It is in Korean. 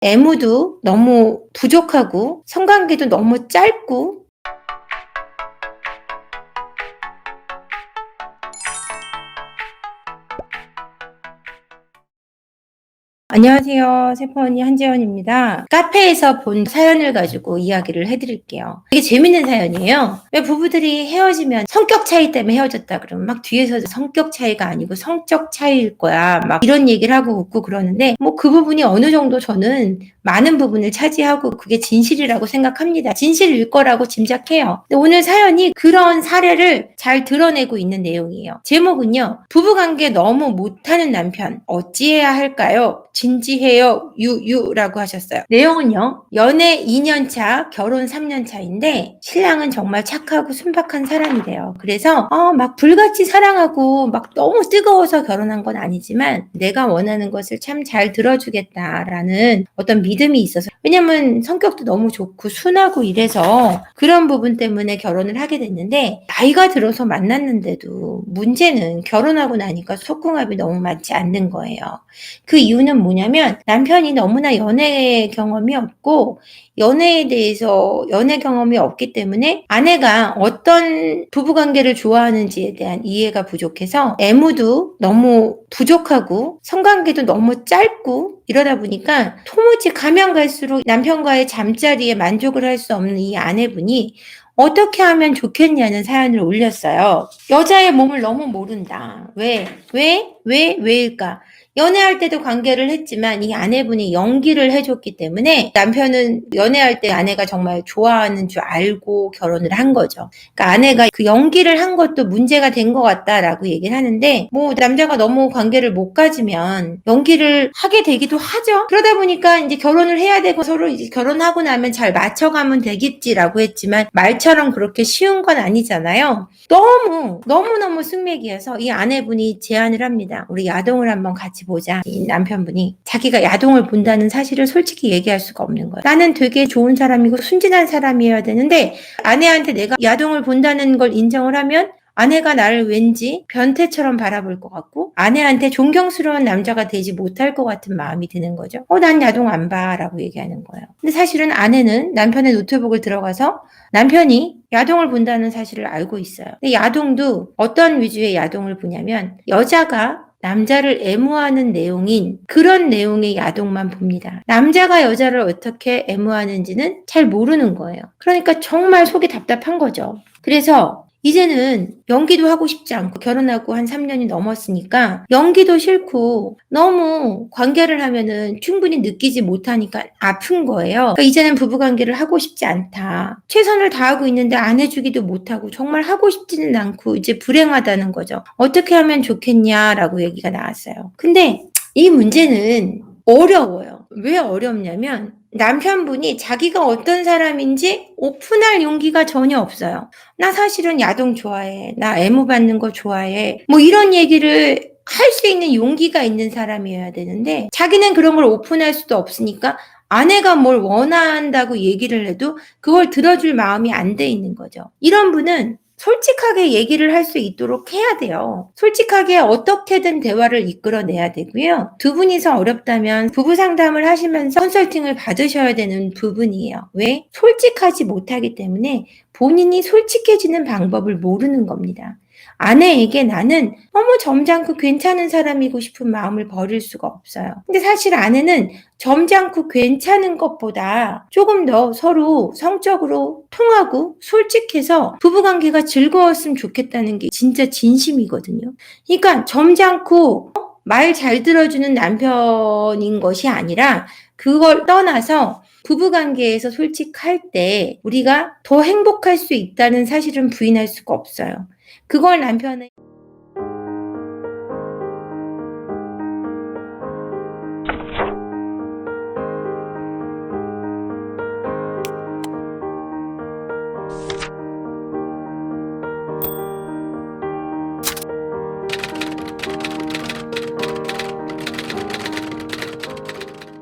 애무도 너무 부족하고 성관계도 너무 짧고. 안녕하세요. 세포언니 한지연입니다. 카페에서 본 사연을 가지고 이야기를 해드릴게요. 되게 재밌는 사연이에요. 왜 부부들이 헤어지면 성격 차이 때문에 헤어졌다 그러면 막 뒤에서 성격 차이가 아니고 성적 차이일 거야, 막 이런 얘기를 하고 웃고 그러는데, 뭐 그 부분이 어느 정도 저는 많은 부분을 차지하고 그게 진실이라고 생각합니다. 진실일 거라고 짐작해요. 근데 오늘 사연이 그런 사례를 잘 드러내고 있는 내용이에요. 제목은요, 부부관계 너무 못하는 남편 어찌해야 할까요? 진지해요 유유라고 하셨어요. 내용은요, 연애 2년차 결혼 3년차인데 신랑은 정말 착하고 순박한 사람이래요. 그래서 막 불같이 사랑하고 막 너무 뜨거워서 결혼한 건 아니지만 내가 원하는 것을 참 잘 들어주겠다라는 어떤 믿음이 있어서, 왜냐면 성격도 너무 좋고 순하고 이래서 그런 부분 때문에 결혼을 하게 됐는데, 나이가 들어서 만났는데도 문제는 결혼하고 나니까 속궁합이 너무 맞지 않는 거예요. 그 이유는 뭐냐면 남편이 너무나 연애 경험이 없고 연애에 대해서 연애 경험이 없기 때문에 아내가 어떤 부부관계를 좋아하는지에 대한 이해가 부족해서 애무도 너무 부족하고 성관계도 너무 짧고 이러다 보니까 도무지 가면 갈수록 남편과의 잠자리에 만족을 할 수 없는 이 아내분이 어떻게 하면 좋겠냐는 사연을 올렸어요. 여자의 몸을 너무 모른다. 왜일까? 연애할 때도 관계를 했지만 이 아내분이 연기를 해줬기 때문에 남편은 연애할 때 아내가 정말 좋아하는 줄 알고 결혼을 한 거죠. 그러니까 아내가 그 연기를 한 것도 문제가 된 것 같다라고 얘기를 하는데, 뭐 남자가 너무 관계를 못 가지면 연기를 하게 되기도 하죠. 그러다 보니까 이제 결혼을 해야 되고 서로 이제 결혼하고 나면 잘 맞춰가면 되겠지라고 했지만 말처럼 그렇게 쉬운 건 아니잖아요. 너무너무 숙맥이어서 이 아내분이 제안을 합니다. 우리 야동을 한번 같이 보자. 이 남편분이 자기가 야동을 본다는 사실을 솔직히 얘기할 수가 없는 거예요. 나는 되게 좋은 사람이고 순진한 사람이어야 되는데 아내한테 내가 야동을 본다는 걸 인정을 하면 아내가 나를 왠지 변태처럼 바라볼 것 같고 아내한테 존경스러운 남자가 되지 못할 것 같은 마음이 드는 거죠. 난 야동 안 봐 라고 얘기하는 거예요. 근데 사실은 아내는 남편의 노트북을 들어가서 남편이 야동을 본다는 사실을 알고 있어요. 근데 야동도 어떤 위주의 야동을 보냐면 여자가 남자를 애무하는 내용인 그런 내용의 야동만 봅니다. 남자가 여자를 어떻게 애무하는지는 잘 모르는 거예요. 그러니까 정말 속이 답답한 거죠. 그래서 이제는 연기도 하고 싶지 않고 결혼하고 한 3년이 넘었으니까 연기도 싫고 너무 관계를 하면은 충분히 느끼지 못하니까 아픈 거예요. 그러니까 이제는 부부관계를 하고 싶지 않다. 최선을 다하고 있는데 안 해주기도 못하고 정말 하고 싶지는 않고 이제 불행하다는 거죠. 어떻게 하면 좋겠냐라고 얘기가 나왔어요. 근데 이 문제는 어려워요. 왜 어렵냐면 남편분이 자기가 어떤 사람인지 오픈할 용기가 전혀 없어요. 나 사실은 야동 좋아해. 나 애무 받는 거 좋아해. 뭐 이런 얘기를 할 수 있는 용기가 있는 사람이어야 되는데 자기는 그런 걸 오픈할 수도 없으니까 아내가 뭘 원한다고 얘기를 해도 그걸 들어줄 마음이 안 돼 있는 거죠. 이런 분은 솔직하게 얘기를 할 수 있도록 해야 돼요. 솔직하게 어떻게든 대화를 이끌어내야 되고요. 두 분이서 어렵다면 부부 상담을 하시면서 컨설팅을 받으셔야 되는 부분이에요. 왜? 솔직하지 못하기 때문에 본인이 솔직해지는 방법을 모르는 겁니다. 아내에게 나는 너무 점잖고 괜찮은 사람이고 싶은 마음을 버릴 수가 없어요. 근데 사실 아내는 점잖고 괜찮은 것보다 조금 더 서로 성적으로 통하고 솔직해서 부부관계가 즐거웠으면 좋겠다는 게 진짜 진심이거든요. 그러니까 점잖고 말 잘 들어주는 남편인 것이 아니라 그걸 떠나서 부부관계에서 솔직할 때 우리가 더 행복할 수 있다는 사실은 부인할 수가 없어요. 그걸 남편의